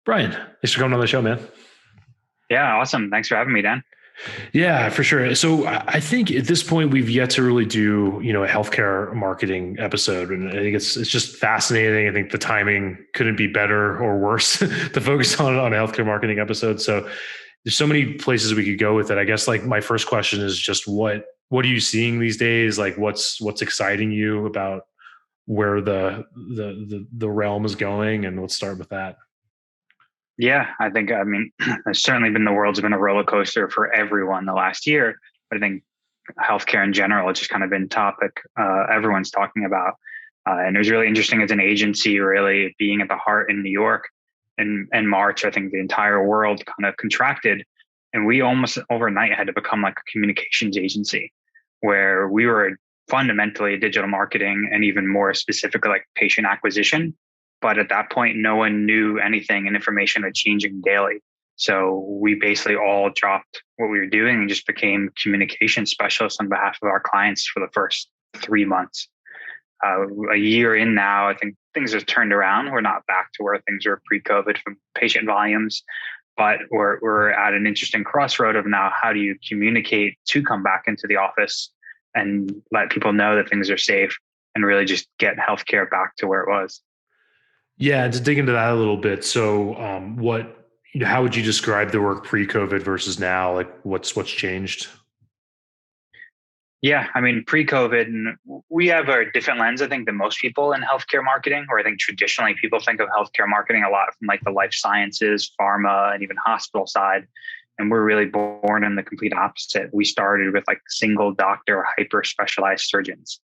Bryan, thanks for coming on the show, man. Yeah, awesome. Thanks for having me, Dan. Yeah, for sure. So I think at this point we've yet to really do, a healthcare marketing episode, and I think it's just fascinating. I think the timing couldn't be better or worse to focus on a healthcare marketing episode. So there's so many places we could go with it. I guess like my first question is just what are you seeing these days? Like what's exciting you about where the realm is going, and let's start with that. Yeah, I mean, it's certainly been the world's been a roller coaster for everyone the last year. But I think healthcare in general has just kind of been topic everyone's talking about. And it was really interesting as an agency, really being at the heart in New York in March. I think the entire world kind of contracted, and we almost overnight had to become like a communications agency, where we were fundamentally digital marketing and even more specifically like patient acquisition. But at that point, no one knew anything and information was changing daily. So we basically all dropped what we were doing and just became communication specialists on behalf of our clients for the first 3 months. A year in now, I think things have turned around. We're not back to where things were pre-COVID from patient volumes, but we're at an interesting crossroad of now, how do you communicate to come back into the office and let people know that things are safe and really just get healthcare back to where it was. Yeah, to dig into that a little bit. So, how would you describe the work pre-COVID versus now? Like, what's changed? Yeah, I mean, pre-COVID, and we have a different lens, I think, than most people in healthcare marketing, or I think traditionally people think of healthcare marketing a lot from like the life sciences, pharma, and even hospital side. And we're really born in the complete opposite. We started with like single doctor, hyper specialized surgeons.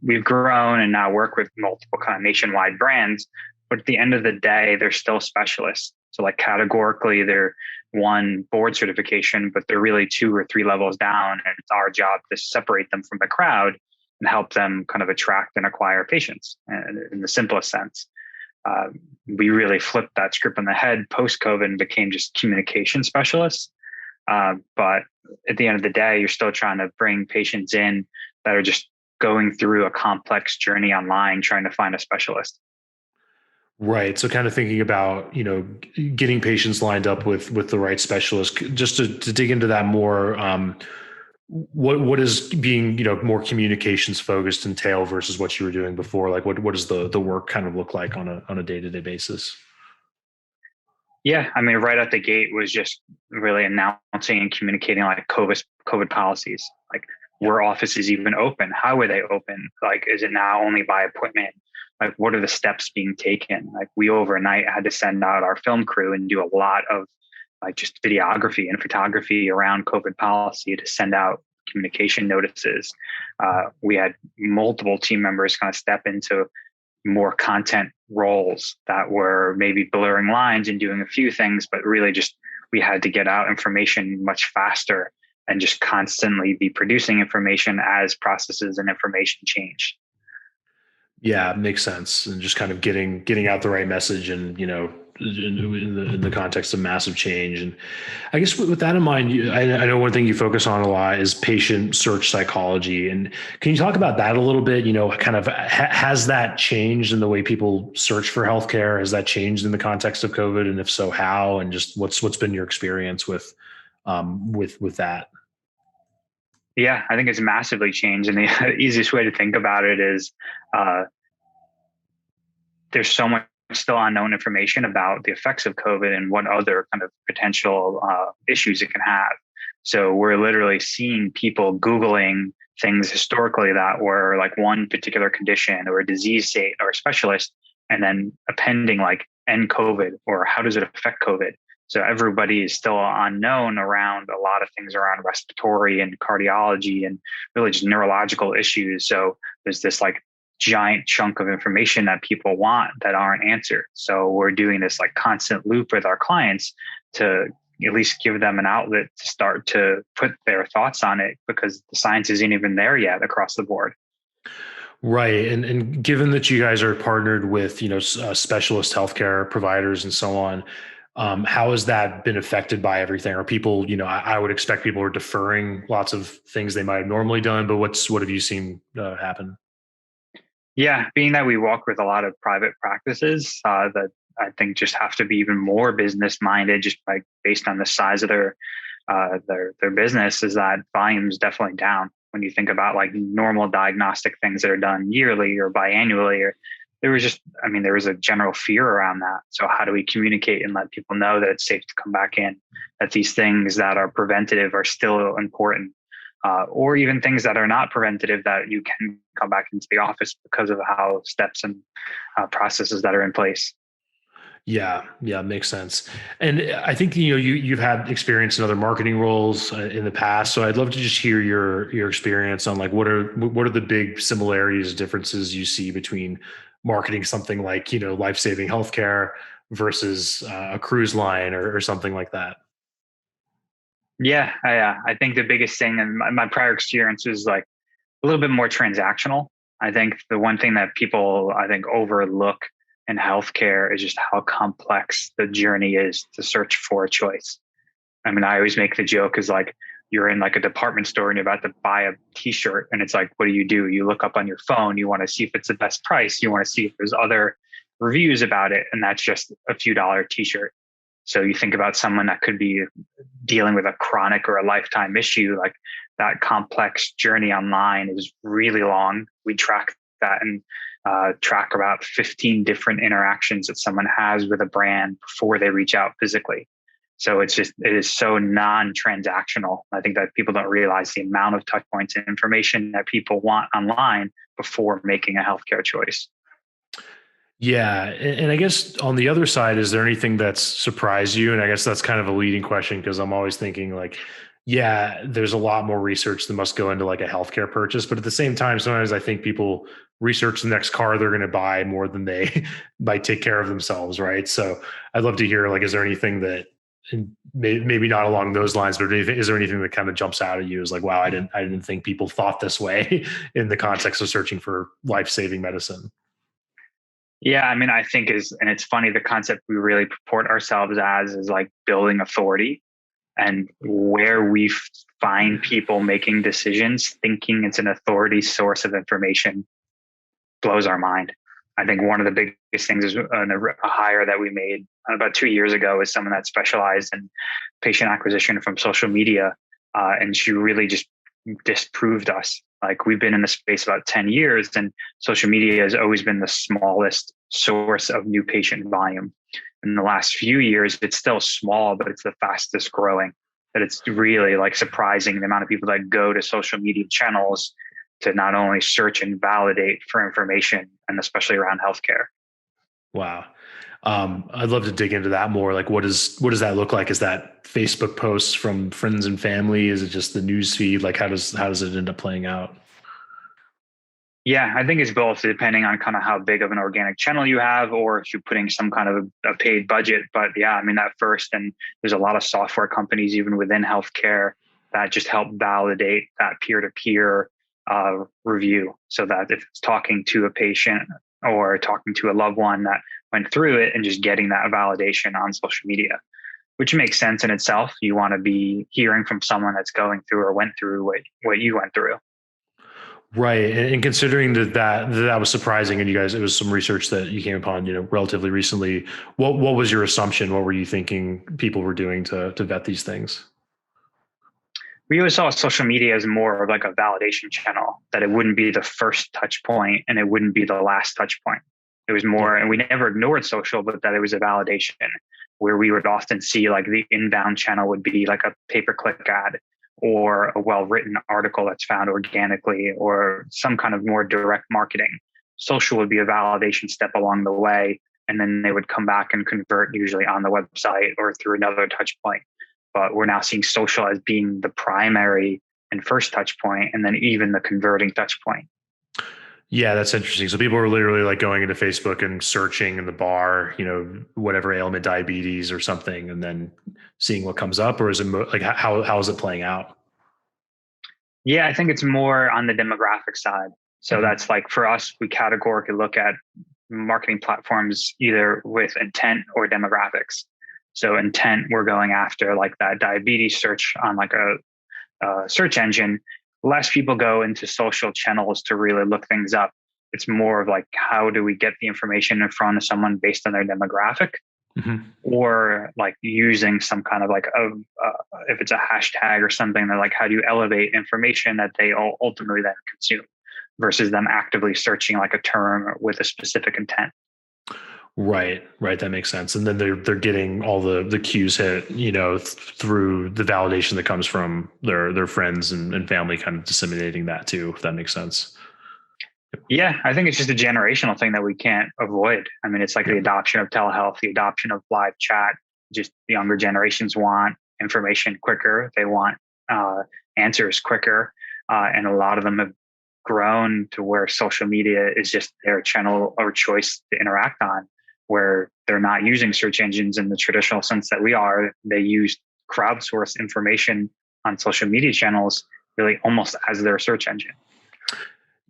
We've grown and now work with multiple kind of nationwide brands, but at the end of the day, they're still specialists. So like categorically, they're one board certification, but they're really 2 or 3 levels down. And it's our job to separate them from the crowd and help them kind of attract and acquire patients in the simplest sense. Uh, we really flipped that script on the head post-COVID and became just communication specialists. But at the end of the day, you're still trying to bring patients in that are just going through a complex journey online, trying to find a specialist. Right. So, kind of thinking about getting patients lined up with the right specialist. Just to dig into that more. What is being more communications focused entail versus what you were doing before? Like, what does the work kind of look like on a day-to-day basis? Yeah, I mean, right out the gate was just really announcing and communicating like COVID policies, like Yep. were offices even open? How were they open? Like, is it now only by appointment? Like, what are the steps being taken? Like, we overnight had to send out our film crew and do a lot of like just videography and photography around COVID policy to send out communication notices. We had multiple team members kind of step into more content roles that were maybe blurring lines and doing a few things, but really just we had to get out information much faster and just constantly be producing information as processes and information change. Yeah, makes sense. And just kind of getting out the right message, and in the context of massive change. And I guess with that in mind, I know one thing you focus on a lot is patient search psychology. And can you talk about that a little bit? Kind of has that changed in the way people search for healthcare? Has that changed in the context of COVID? And if so, how? And just what's been your experience with that? Yeah, I think it's massively changed. And the easiest way to think about it is uh, there's so much still unknown information about the effects of COVID and what other kind of potential issues it can have. So we're literally seeing people Googling things historically that were like one particular condition or a disease state or a specialist, and then appending like end COVID or how does it affect COVID? So everybody is still unknown around a lot of things around respiratory and cardiology and really just neurological issues. So there's this like giant chunk of information that people want that aren't answered. So we're doing this like constant loop with our clients to at least give them an outlet to start to put their thoughts on it, because the science isn't even there yet across the board. Right. And given that you guys are partnered with, specialist healthcare providers and so on, how has that been affected by everything? Are people, I would expect people are deferring lots of things they might have normally done, but what have you seen happen? Yeah, being that we work with a lot of private practices, the I think just have to be even more business minded, just like based on the size of their business, is that volume is definitely down. When you think about like normal diagnostic things that are done yearly or biannually, or there was a general fear around that. So how do we communicate and let people know that it's safe to come back in, that these things that are preventative are still important, or even things that are not preventative, that you can come back into the office because of how steps and processes that are in place. Yeah, makes sense. And I think you've had experience in other marketing roles in the past, so I'd love to just hear your experience on like what are the big similarities, differences you see between marketing something like life-saving healthcare versus a cruise line or something like that. Yeah, I think the biggest thing, and my prior experience was like a little bit more transactional. I think the one thing that people I think overlook in healthcare is just how complex the journey is to search for a choice. I mean, I always make the joke is like you're in like a department store and you're about to buy a t-shirt, and it's like, what do? You look up on your phone, you want to see if it's the best price, you want to see if there's other reviews about it, and that's just a few dollar t-shirt. So you think about someone that could be dealing with a chronic or a lifetime issue, like that complex journey online is really long. We track that and track about 15 different interactions that someone has with a brand before they reach out physically. So it is so non-transactional. I think that people don't realize the amount of touch points and information that people want online before making a healthcare choice. Yeah. And I guess on the other side, is there anything that's surprised you? And I guess that's kind of a leading question, because I'm always thinking like, yeah, there's a lot more research that must go into like a healthcare purchase. But at the same time, sometimes I think people research the next car they're going to buy more than they might take care of themselves. Right. So I'd love to hear, like, is there anything that, and maybe not along those lines, but is there anything that kind of jumps out at you as like, wow, I didn't think people thought this way in the context of searching for life-saving medicine? Yeah, I mean, I think and it's funny, the concept we really purport ourselves as is like building authority, and where we find people making decisions, thinking it's an authority source of information blows our mind. I think one of the biggest things is a hire that we made about 2 years ago is someone that specialized in patient acquisition from social media. And she really just disproved us. Like, we've been in the space about 10 years, and social media has always been the smallest source of new patient volume. In the last few years, it's still small, but it's the fastest growing. That it's really like surprising the amount of people that go to social media channels to not only search and validate for information, and especially around healthcare. Wow. I'd love to dig into that more. Like, what does that look like? Is that Facebook posts from friends and family? Is it just the news feed? Like, how does it end up playing out? Yeah, I think it's both, depending on kind of how big of an organic channel you have, or if you're putting some kind of a paid budget. But yeah, I mean, that first, and there's a lot of software companies, even within healthcare, that just help validate that peer-to-peer review. So that if it's talking to a patient or talking to a loved one that went through it, and just getting that validation on social media, which makes sense in itself. You want to be hearing from someone that's going through or went through what you went through. Right. And considering that was surprising, and you guys, it was some research that you came upon, relatively recently. What was your assumption? What were you thinking people were doing to vet these things? We always saw social media as more of like a validation channel, that it wouldn't be the first touch point and it wouldn't be the last touch point. It was more, and we never ignored social, but that it was a validation, where we would often see like the inbound channel would be like a pay-per-click ad, or a well-written article that's found organically, or some kind of more direct marketing. Social would be a validation step along the way, and then they would come back and convert, usually on the website or through another touch point. But we're now seeing social as being the primary and first touch point, and then even the converting touch point. Yeah, that's interesting. So people are literally like going into Facebook and searching in the bar, whatever ailment, diabetes or something, and then seeing what comes up, or is it like how is it playing out? Yeah, I think it's more on the demographic side. So that's like, for us, we categorically look at marketing platforms either with intent or demographics. So intent, we're going after like that diabetes search on like a search engine. Less people go into social channels to really look things up. it's more of like, how do we get the information in front of someone based on their demographic, or like using some kind of like if it's a hashtag or something, they're like, how do you elevate information that they ultimately then consume versus them actively searching like a term with a specific intent. Right. That makes sense. And then they're getting all the cues hit, through the validation that comes from their friends and family, kind of disseminating that too, if that makes sense. Yeah, I think it's just a generational thing that we can't avoid. I mean, it's like the adoption of telehealth, the adoption of live chat. Just the younger generations want information quicker. They want answers quicker. And a lot of them have grown to where social media is just their channel or choice to interact on, where they're not using search engines in the traditional sense that we are. They use crowdsourced information on social media channels really almost as their search engine.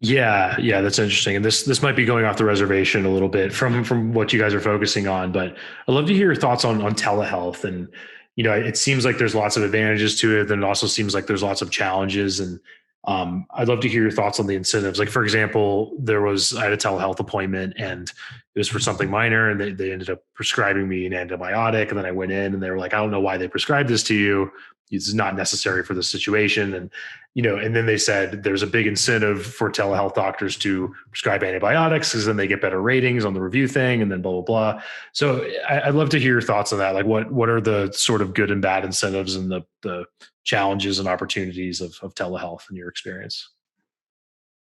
Yeah, that's interesting. And this might be going off the reservation a little bit from what you guys are focusing on, but I'd love to hear your thoughts on telehealth. And it seems like there's lots of advantages to it, then it also seems like there's lots of challenges. And I'd love to hear your thoughts on the incentives. Like, for example, I had a telehealth appointment, and it was for something minor, and they ended up prescribing me an antibiotic. And then I went in, and they were like, I don't know why they prescribed this to you. It's not necessary for the situation. And, and then they said there's a big incentive for telehealth doctors to prescribe antibiotics because then they get better ratings on the review thing, and then blah, blah, blah. So I'd love to hear your thoughts on that. Like, what are the sort of good and bad incentives and the challenges and opportunities of telehealth in your experience?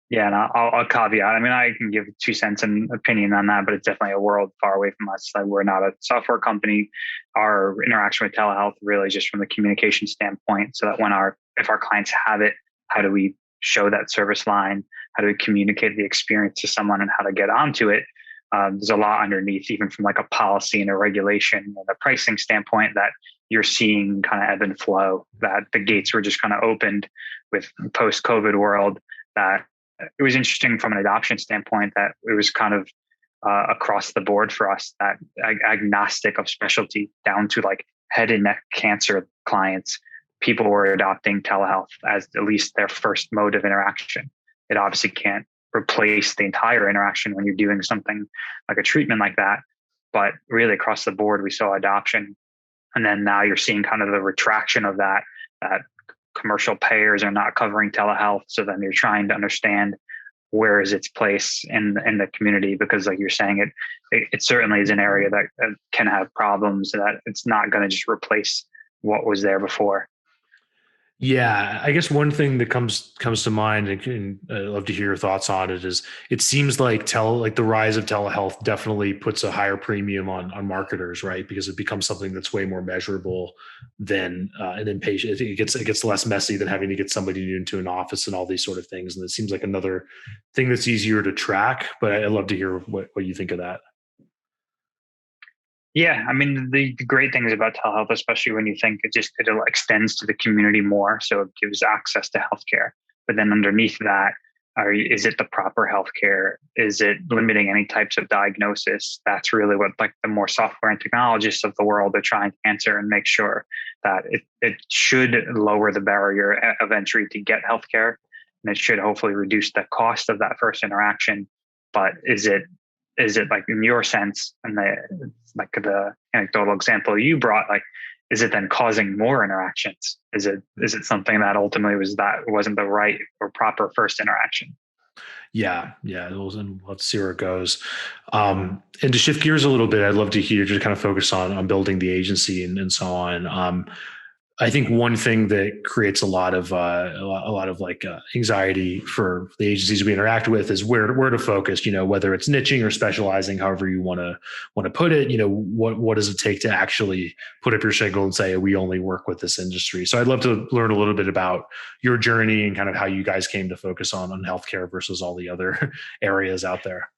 Yeah, and I'll caveat. I mean, I can give 2 cents and opinion on that, but it's definitely a world far away from us. Like, we're not a software company. Our interaction with telehealth really just from the communication standpoint, so that if our clients have it, how do we show that service line? How do we communicate the experience to someone and how to get onto it? There's a lot underneath, even from like a policy and a regulation and a pricing standpoint, that you're seeing kind of ebb and flow, that the gates were just kind of opened with post-COVID world. That it was interesting from an adoption standpoint, that it was kind of across the board for us, that agnostic of specialty down to like head and neck cancer clients, people were adopting telehealth as at least their first mode of interaction. It obviously can't replace the entire interaction when you're doing something like a treatment like that, but really across the board, we saw adoption. And then now you're seeing kind of the retraction of that commercial payers are not covering telehealth. So then you're trying to understand where is its place in the community, because like you're saying, it certainly is an area that can have problems, that it's not going to just replace what was there before. Yeah, I guess one thing that comes to mind, and I'd love to hear your thoughts on it, is it seems like the rise of telehealth definitely puts a higher premium on marketers, right? Because it becomes something that's way more measurable than an inpatient. It gets less messy than having to get somebody into an office and all these sort of things. And it seems like another thing that's easier to track. But I'd love to hear what you think of that. Yeah, I mean, the great things about telehealth, especially when you think it extends to the community more, so it gives access to healthcare. But then underneath that, is it the proper healthcare? Is it limiting any types of diagnosis? That's really what like the more software and technologists of the world are trying to answer and make sure that it should lower the barrier of entry to get healthcare, and it should hopefully reduce the cost of that first interaction. But is it like, in your sense, and the anecdotal example you brought, like, is it then causing more interactions? Is it something that ultimately wasn't the right or proper first interaction? Yeah. Let's see where it goes. And to shift gears a little bit, I'd love to hear, just kind of focus on building the agency and so on. I think one thing that creates a lot of anxiety for the agencies we interact with is where to focus. Whether it's niching or specializing, however you want to put it. What does it take to actually put up your shingle and say we only work with this industry? So I'd love to learn a little bit about your journey and kind of how you guys came to focus on healthcare versus all the other areas out there.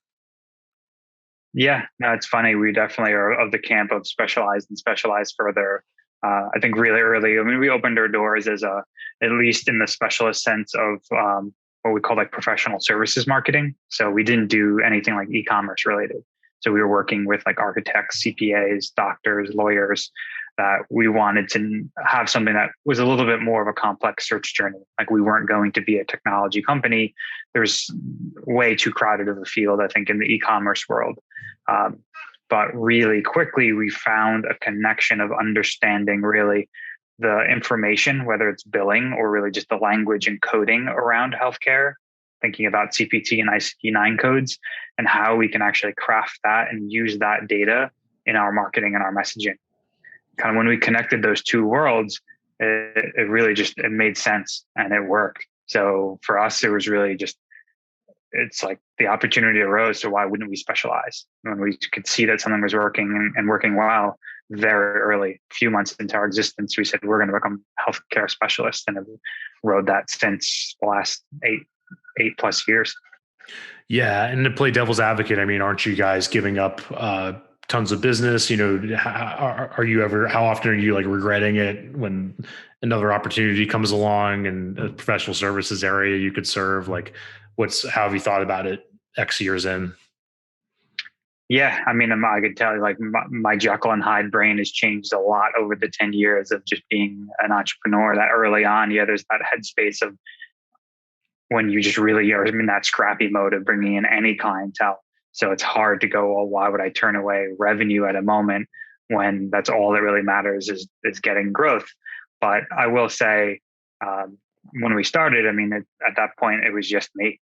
Yeah, no, it's funny. We definitely are of the camp of specialized and specialized further. I think really early, I mean, we opened our doors as at least in the specialist sense of what we call like professional services marketing. So we didn't do anything like e-commerce related. So we were working with like architects, CPAs, doctors, lawyers that we wanted to have something that was a little bit more of a complex search journey. Like we weren't going to be a technology company. There's way too crowded of a field, I think, in the e-commerce world. But really quickly, we found a connection of understanding really the information, whether it's billing or really just the language and coding around healthcare, thinking about CPT and ICD-9 codes and how we can actually craft that and use that data in our marketing and our messaging. Kind of when we connected those two worlds, it really just, it made sense and it worked. So for us, it was really just, it's like the opportunity arose. So why wouldn't we specialize when we could see that something was working and working well very early, a few months into our existence? We said, we're going to become healthcare specialists, and have rode that since the last eight plus years. Yeah. And to play devil's advocate, I mean, aren't you guys giving up tons of business? You know, how often are you like regretting it when another opportunity comes along and a professional services area you could serve? Like, how have you thought about it X years in? Yeah. I mean, I could tell you, like, my Jekyll and Hyde brain has changed a lot over the 10 years of just being an entrepreneur. That early on, there's that headspace of when you just really are in that scrappy mode of bringing in any clientele. So it's hard to go, well, why would I turn away revenue at a moment when that's all that really matters is getting growth? But I will say, when we started, I mean, at that point, it was just me.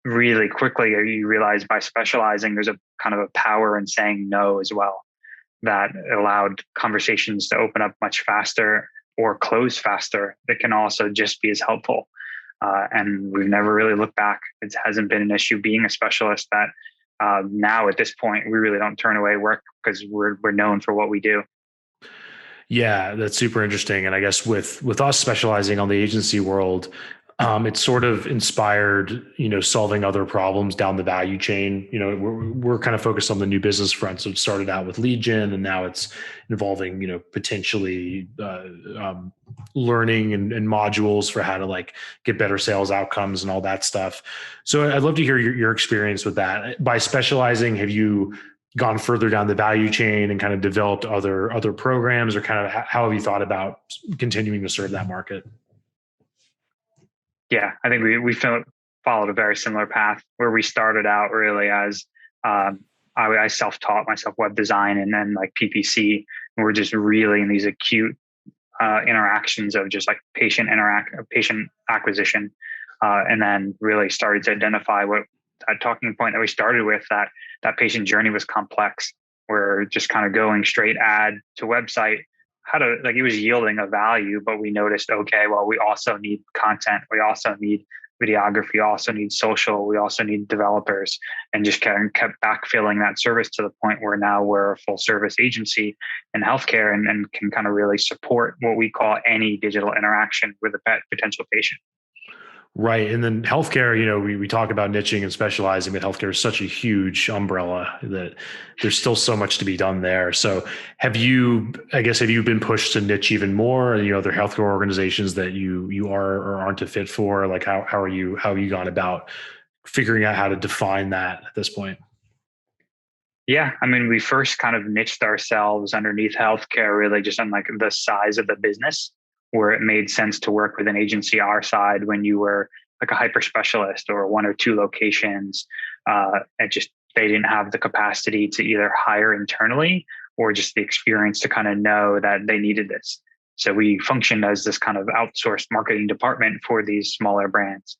Really quickly, you realize by specializing, there's a kind of a power in saying no as well, that allowed conversations to open up much faster or close faster. That can also just be as helpful. And we've never really looked back. It hasn't been an issue being a specialist that now at this point, we really don't turn away work because we're known for what we do. Yeah, that's super interesting. And I guess with us specializing on the agency world, it's sort of inspired, solving other problems down the value chain. We're kind of focused on the new business front. So it started out with lead gen, and now it's involving, potentially learning and modules for how to like get better sales outcomes and all that stuff. So I'd love to hear your experience with that. By specializing, have you gone further down the value chain and kind of developed other programs, or kind of how have you thought about continuing to serve that market? Yeah, I think we followed a very similar path where we started out really as I self-taught myself web design and then like PPC. And we're just really in these acute interactions of just like patient acquisition, and then really started to identify what that talking point that we started with, that patient journey was complex. We're just kind of going straight ad to website. It was yielding a value, but we noticed, okay, well, we also need content. We also need videography. We also need social. We also need developers, and just kept backfilling that service to the point where now we're a full service agency in healthcare and can kind of really support what we call any digital interaction with a potential patient. Right. And then healthcare, we talk about niching and specializing, but healthcare is such a huge umbrella that there's still so much to be done there. So have you been pushed to niche even more? Are there healthcare organizations that you are or aren't a fit for? Like how have you gone about figuring out how to define that at this point? Yeah. I mean, we first kind of niched ourselves underneath healthcare, really just on like the size of the business, where it made sense to work with an agency our side when you were like a hyper specialist or one or two locations. And just they didn't have the capacity to either hire internally or just the experience to kind of know that they needed this. So we functioned as this kind of outsourced marketing department for these smaller brands.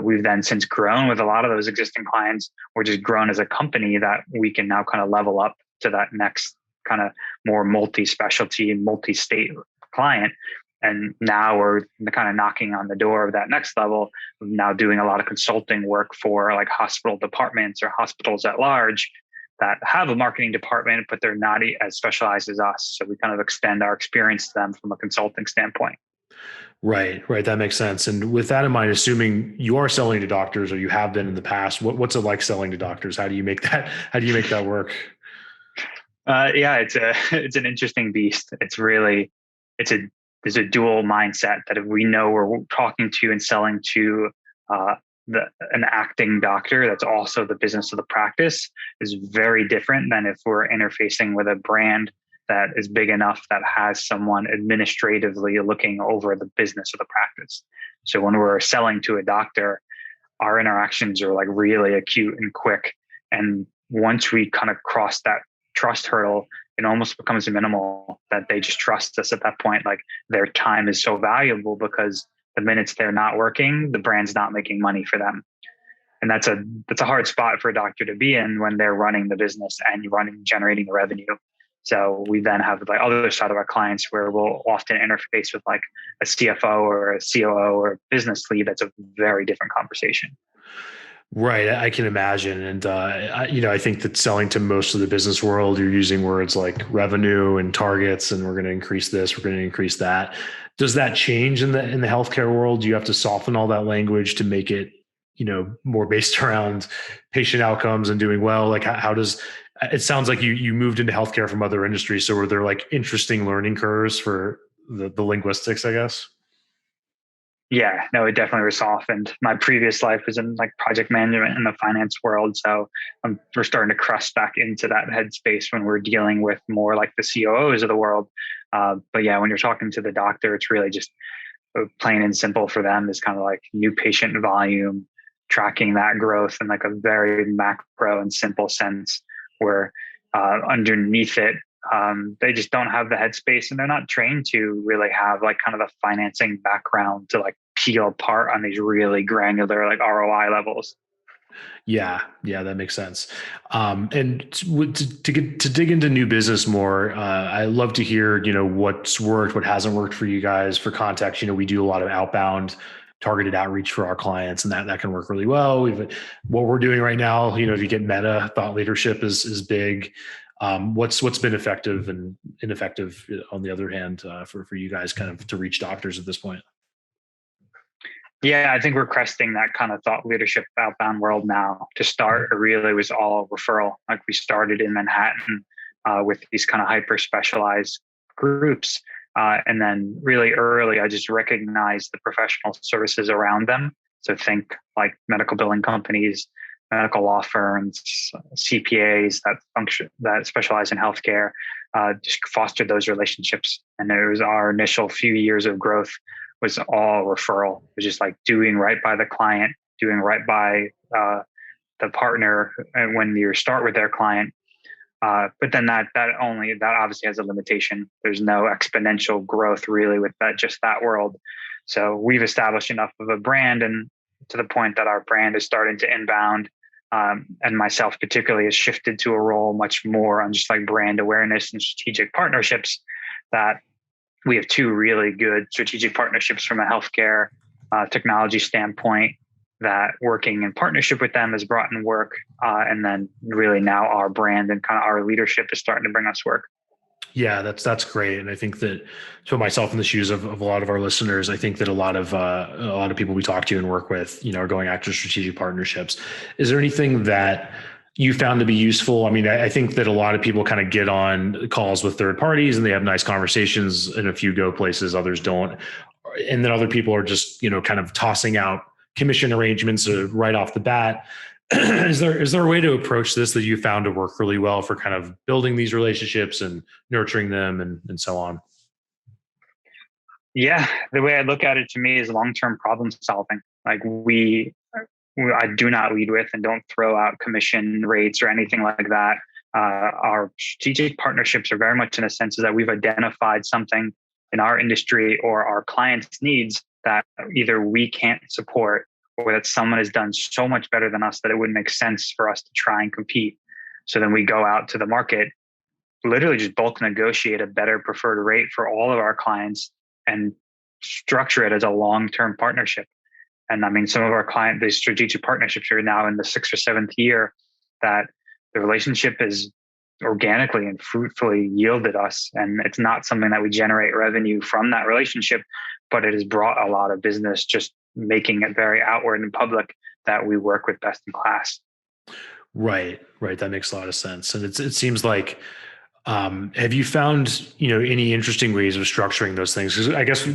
We've then since grown with a lot of those existing clients. We're just grown as a company that we can now kind of level up to that next kind of more multi-specialty, multi-state client. And now we're kind of knocking on the door of that next level, now doing a lot of consulting work for like hospital departments or hospitals at large that have a marketing department, but they're not as specialized as us. So we kind of extend our experience to them from a consulting standpoint. Right. That makes sense. And with that in mind, assuming you are selling to doctors or you have been in the past, what's it like selling to doctors? How do you make that work? Yeah, it's an interesting beast. There's a dual mindset that if we know we're talking to and selling to an acting doctor, that's also the business of the practice, is very different than if we're interfacing with a brand that is big enough that has someone administratively looking over the business of the practice. So when we're selling to a doctor, our interactions are like really acute and quick. And once we kind of cross that trust hurdle, it almost becomes minimal that they just trust us at that point. Like their time is so valuable because the minutes they're not working, the brand's not making money for them. And that's a hard spot for a doctor to be in when they're running the business and generating the revenue. So we then have the other side of our clients where we'll often interface with like a CFO or a COO or a business lead. That's a very different conversation. Right. I can imagine. And, I think that selling to most of the business world, you're using words like revenue and targets, and we're going to increase this, we're going to increase that. Does that change in the healthcare world? Do you have to soften all that language to make it, more based around patient outcomes and doing well? Like how does, it sounds like you moved into healthcare from other industries. So were there like interesting learning curves for the linguistics, I guess? Yeah, no, it definitely was softened. My previous life was in like project management in the finance world. So we're starting to crush back into that headspace when we're dealing with more like the COOs of the world. But yeah, when you're talking to the doctor, it's really just plain and simple for them is kind of like new patient volume, tracking that growth in like a very macro and simple sense where underneath it, they just don't have the headspace and they're not trained to really have like kind of the financing background to like peel apart on these really granular like ROI levels. Yeah, that makes sense. And to dig into new business more, I love to hear what's worked, what hasn't worked for you guys. For context, we do a lot of outbound targeted outreach for our clients, and that can work really well. What we're doing right now, if you get meta, thought leadership is big. What's been effective and ineffective on the other hand for you guys kind of to reach doctors at this point? Yeah, I think we're cresting that kind of thought leadership outbound world now. To start, it really was all referral. Like we started in Manhattan with these kind of hyper specialized groups. And then really early, I just recognized the professional services around them. So think like medical billing companies, medical law firms, CPAs that specialize in healthcare, just fostered those relationships. And it was our initial few years of growth was all referral. It was just like doing right by the client, doing right by the partner when you start with their client. But then that obviously has a limitation. There's no exponential growth really with that world. So we've established enough of a brand, and to the point that our brand is starting to inbound. And myself particularly has shifted to a role much more on just like brand awareness and strategic partnerships. That we have two really good strategic partnerships from a healthcare technology standpoint that working in partnership with them has brought in work. And then really now our brand and kind of our leadership is starting to bring us work. Yeah, that's great. And I think that to put myself in the shoes of a lot of our listeners, I think that a lot of people we talk to and work with, are going after strategic partnerships. Is there anything that you found to be useful? I mean, I think that a lot of people kind of get on calls with third parties and they have nice conversations, and a few go places, others don't. And then other people are just, kind of tossing out commission arrangements right off the bat. Is there a way to approach this that you found to work really well for kind of building these relationships and nurturing them and so on? Yeah, the way I look at it to me is long-term problem solving. Like I do not lead with and don't throw out commission rates or anything like that. Our strategic partnerships are very much in a sense that we've identified something in our industry or our clients' needs that either we can't support or that someone has done so much better than us that it wouldn't make sense for us to try and compete. So then we go out to the market, literally just bulk negotiate a better preferred rate for all of our clients and structure it as a long-term partnership. And I mean, some of our these strategic partnerships are now in the 6th or 7th year that the relationship is organically and fruitfully yielded us. And it's not something that we generate revenue from that relationship, but it has brought a lot of business, just making it very outward and public that we work with best in class. Right. That makes a lot of sense. And it seems like, have you found, any interesting ways of structuring those things? Because I guess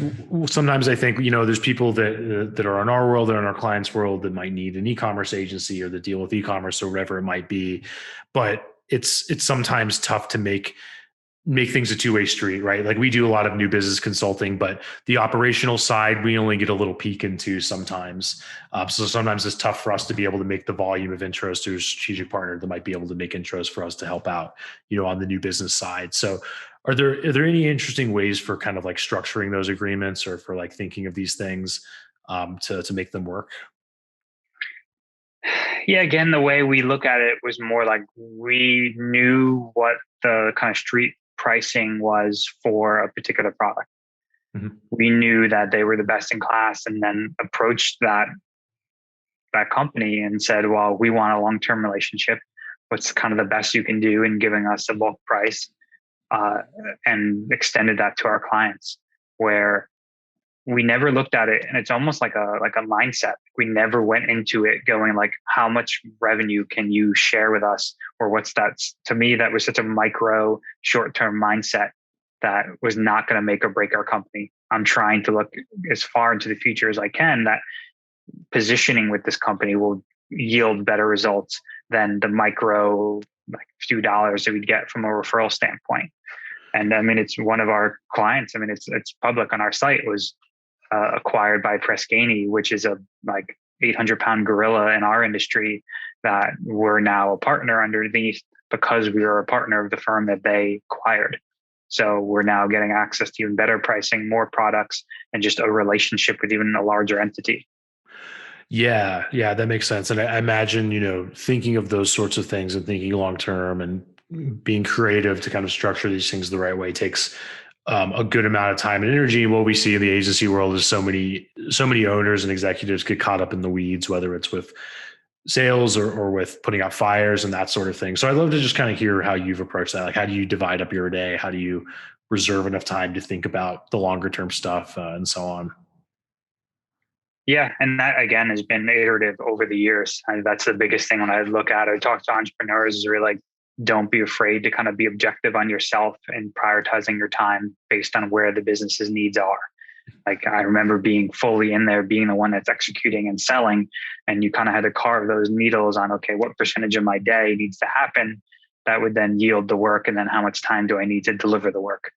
sometimes I think, there's people that are in our world or in our clients' world that might need an e-commerce agency or that deal with e-commerce or whatever it might be. But it's sometimes tough to make make things a two-way street, right? Like we do a lot of new business consulting, but the operational side, we only get a little peek into sometimes. So sometimes it's tough for us to be able to make the volume of intros to a strategic partner that might be able to make intros for us to help out, on the new business side. So are there any interesting ways for kind of like structuring those agreements or for like thinking of these things to make them work? Yeah, again, the way we look at it was more like we knew what the kind of street pricing was for a particular product. Mhm. We knew that they were the best in class, and then approached that company and said, well, we want a long-term relationship. What's kind of the best you can do in giving us a bulk price? Uh, and extended that to our clients, where we never looked at it, and it's almost like a mindset. We never went into it going like, how much revenue can you share with us, or what's that? To me, that was such a micro short-term mindset that was not going to make or break our company. I'm trying to look as far into the future as I can, that positioning with this company will yield better results than the micro, like few dollars that we'd get from a referral standpoint. And I mean, it's one of our clients. I mean, it's public on our site, was acquired by Prescani, which is a like 800-pound gorilla in our industry that we're now a partner underneath, because we are a partner of the firm that they acquired. So we're now getting access to even better pricing, more products, and just a relationship with even a larger entity. Yeah, yeah, that makes sense. And I imagine, thinking of those sorts of things and thinking long term and being creative to kind of structure these things the right way takes a good amount of time and energy. What we see in the agency world is so many owners and executives get caught up in the weeds, whether it's with sales or with putting out fires and that sort of thing. So I'd love to just kind of hear how you've approached that. Like, how do you divide up your day? How do you reserve enough time to think about the longer term stuff and so on? Yeah, and that again has been iterative over the years. And that's the biggest thing when I look at it. I talk to entrepreneurs is really like, don't be afraid to kind of be objective on yourself and prioritizing your time based on where the business's needs are. Like I remember being fully in there, being the one that's executing and selling, and you kind of had to carve those needles on, okay, what percentage of my day needs to happen that would then yield the work, and then how much time do I need to deliver the work?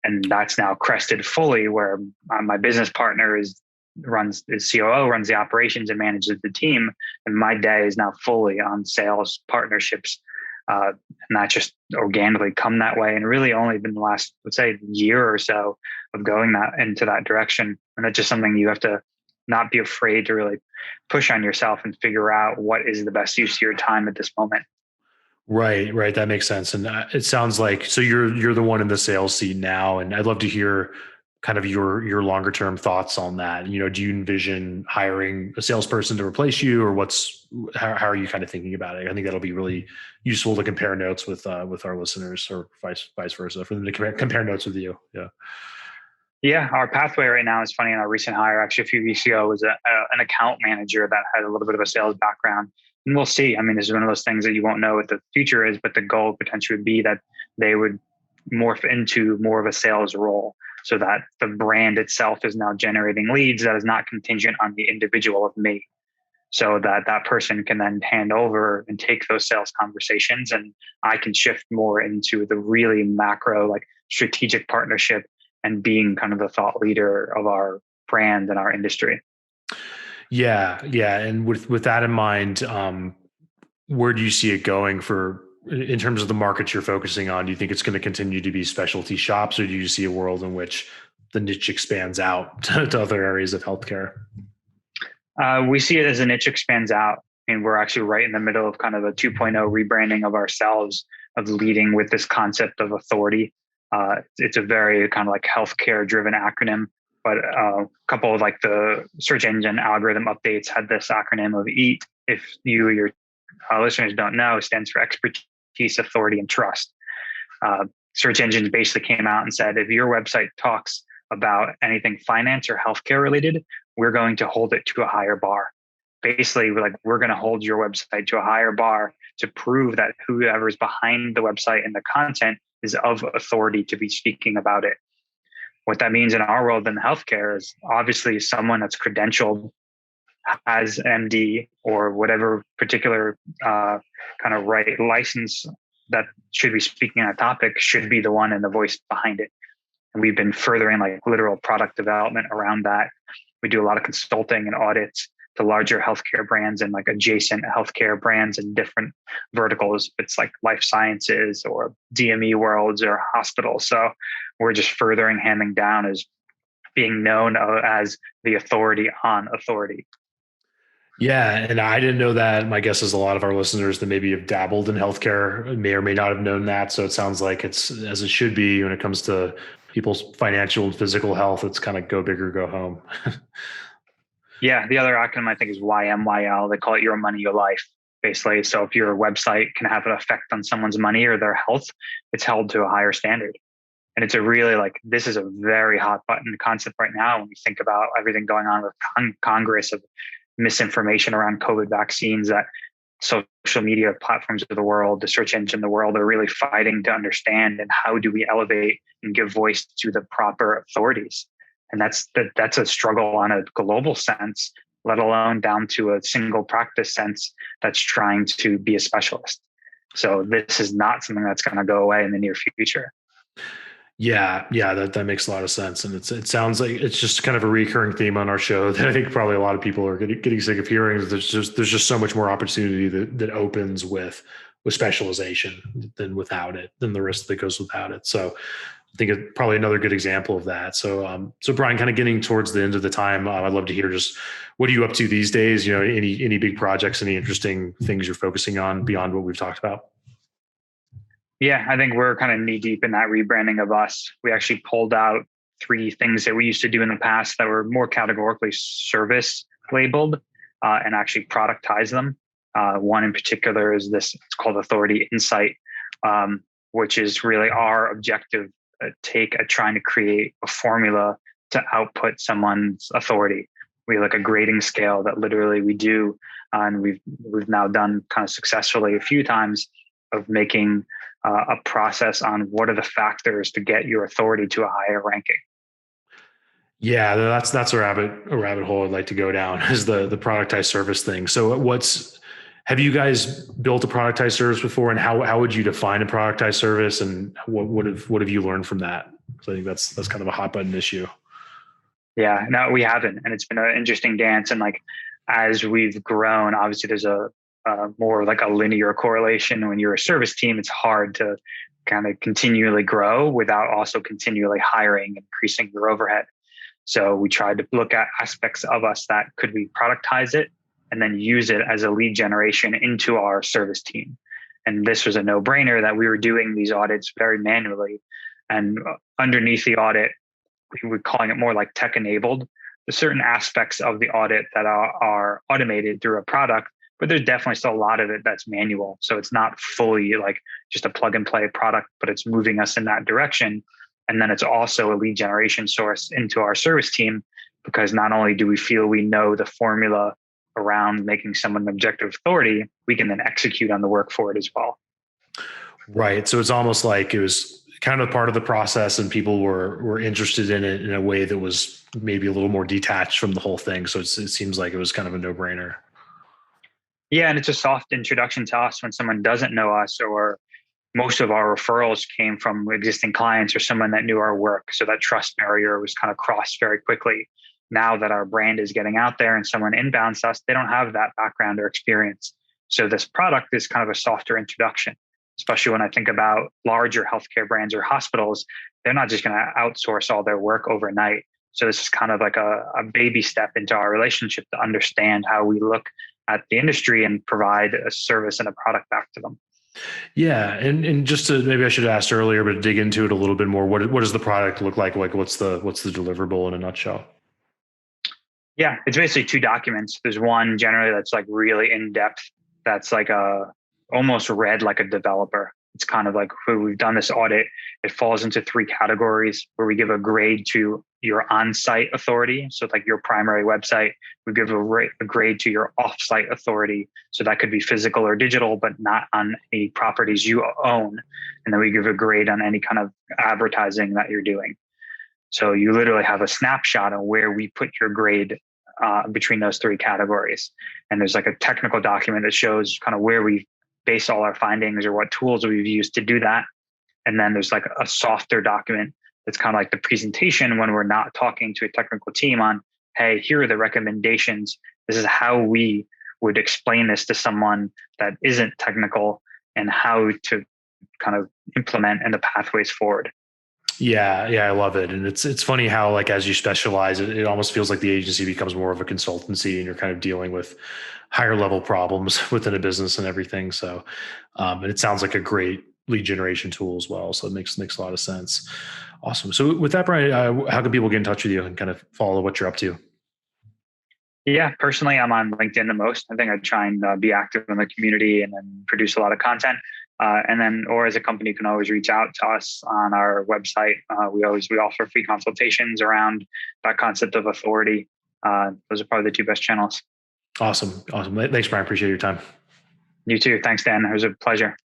And that's now crested fully, where my business partner is COO, runs the operations and manages the team, and my day is now fully on sales partnerships. And that just organically come that way, and really only been the last, let's say, year or so of going that into that direction. And that's just something you have to not be afraid to really push on yourself and figure out what is the best use of your time at this moment. Right, right. That makes sense. And it sounds like so you're the one in the sales seat now, and I'd love to hear kind of your longer term thoughts on that. Do you envision hiring a salesperson to replace you, or how are you kind of thinking about it? I think that'll be really useful to compare notes with our listeners, or vice versa, for them to compare notes with you. Yeah. Yeah, our pathway right now is funny. In our recent hire, actually a few weeks ago, was an account manager that had a little bit of a sales background. And we'll see. I mean, this is one of those things that you won't know what the future is, but the goal potentially would be that they would morph into more of a sales role, so that the brand itself is now generating leads that is not contingent on the individual of me. So that person can then hand over and take those sales conversations, and I can shift more into the really macro, like strategic partnership, and being kind of the thought leader of our brand and our industry. Yeah, yeah. And with that in mind, where do you see it going in terms of the markets you're focusing on? Do you think it's going to continue to be specialty shops, or do you see a world in which the niche expands out to other areas of healthcare? We see it as a niche expands out. And we're actually right in the middle of kind of a 2.0 rebranding of ourselves, of leading with this concept of authority. It's a very kind of like healthcare driven acronym, but a couple of like the search engine algorithm updates had this acronym of EAT. If you or your listeners don't know, it stands for expertise, authority, and trust. Search engines basically came out and said, if your website talks about anything finance or healthcare related, we're going to hold it to a higher bar. Basically, we're going to hold your website to a higher bar to prove that whoever is behind the website and the content is of authority to be speaking about it. What that means in our world in healthcare is obviously someone that's credentialed, has MD or whatever particular kind of right license that should be speaking on a topic should be the one and the voice behind it. And we've been furthering like literal product development around that. We do a lot of consulting and audits to larger healthcare brands and like adjacent healthcare brands in different verticals. It's like life sciences or DME worlds or hospitals. So we're just furthering handing down as being known as the authority on authority. Yeah, and I didn't know that. My guess is a lot of our listeners that maybe have dabbled in healthcare may or may not have known that. So it sounds like it's as it should be when it comes to people's financial and physical health. It's kind of go big or go home. Yeah, the other acronym I think is YMYL. They call it Your Money, Your Life, basically. So if your website can have an effect on someone's money or their health, it's held to a higher standard. And it's a really like, this is a very hot button concept right now when you think about everything going on with Congress of misinformation around COVID vaccines, that social media platforms of the world, the search engine of the world are really fighting to understand, and how do we elevate and give voice to the proper authorities. And that's a struggle on a global sense, let alone down to a single practice sense that's trying to be a specialist. So this is not something that's going to go away in the near future. Yeah, that makes a lot of sense, and it sounds like it's just kind of a recurring theme on our show that I think probably a lot of people are getting sick of hearing. There's just so much more opportunity that opens with specialization than without it, than the risk that goes without it. So I think it's probably another good example of that. So Bryan, kind of getting towards the end of the time, I'd love to hear just what are you up to these days? You know, any big projects, any interesting things you're focusing on beyond what we've talked about? Yeah, I think we're kind of knee deep in that rebranding of us. We actually pulled out 3 things that we used to do in the past that were more categorically service labeled and actually productize them. One in particular is this, it's called Authority Insight, which is really our objective take at trying to create a formula to output someone's authority. We have like a grading scale that literally we do, and we've now done kind of successfully a few times of making a process on what are the factors to get your authority to a higher ranking. Yeah, that's a rabbit hole I'd like to go down, is the productized service thing. So have you guys built a productized service before, and how would you define a productized service, and what have you learned from that? So I think that's kind of a hot button issue. Yeah, no, we haven't. And it's been an interesting dance. And like, as we've grown, obviously there's a more like a linear correlation. When you're a service team, it's hard to kind of continually grow without also continually hiring and increasing your overhead. So we tried to look at aspects of us that could we productize it and then use it as a lead generation into our service team. And this was a no-brainer that we were doing these audits very manually. And underneath the audit, we were calling it more like tech-enabled. There's certain aspects of the audit that are automated through a product, but there's definitely still a lot of it that's manual. So it's not fully like just a plug and play product, but it's moving us in that direction. And then it's also a lead generation source into our service team, because not only do we feel we know the formula around making someone an objective authority, we can then execute on the work for it as well. Right. So it's almost like it was kind of part of the process, and people were interested in it in a way that was maybe a little more detached from the whole thing. So it seems like it was kind of a no-brainer. Yeah, and it's a soft introduction to us when someone doesn't know us, or most of our referrals came from existing clients or someone that knew our work. So that trust barrier was kind of crossed very quickly. Now that our brand is getting out there and someone inbounds us, they don't have that background or experience. So this product is kind of a softer introduction, especially when I think about larger healthcare brands or hospitals. They're not just going to outsource all their work overnight. So this is kind of like a baby step into our relationship to understand how we look at the industry and provide a service and a product back to them. Yeah. And just to, maybe I should have asked earlier, but to dig into it a little bit more, what does the product look like? Like what's the deliverable in a nutshell? Yeah, it's basically 2 documents. There's one generally that's like really in depth. That's like almost read like a developer. It's kind of like when we've done this audit, it falls into 3 categories where we give a grade to your on-site authority. So like your primary website, we give a grade to your off-site authority. So that could be physical or digital, but not on any properties you own. And then we give a grade on any kind of advertising that you're doing. So you literally have a snapshot of where we put your grade between those 3 categories. And there's like a technical document that shows kind of where we base all our findings or what tools we've used to do that. And then there's like a softer document that's kind of like the presentation when we're not talking to a technical team on, hey, here are the recommendations. This is how we would explain this to someone that isn't technical and how to kind of implement and the pathways forward. Yeah, I love it. And it's funny how, like, as you specialize, it almost feels like the agency becomes more of a consultancy and you're kind of dealing with higher level problems within a business and everything. So and it sounds like a great lead generation tool as well. So it makes a lot of sense. Awesome. So with that, Bryan, how can people get in touch with you and kind of follow what you're up to? Yeah, personally, I'm on LinkedIn the most. I think I try and be active in the community and then produce a lot of content. And then, or as a company, you can always reach out to us on our website. We offer free consultations around that concept of authority. Those are probably the two best channels. Awesome. Thanks, Bryan. Appreciate your time. You too. Thanks, Dan. It was a pleasure.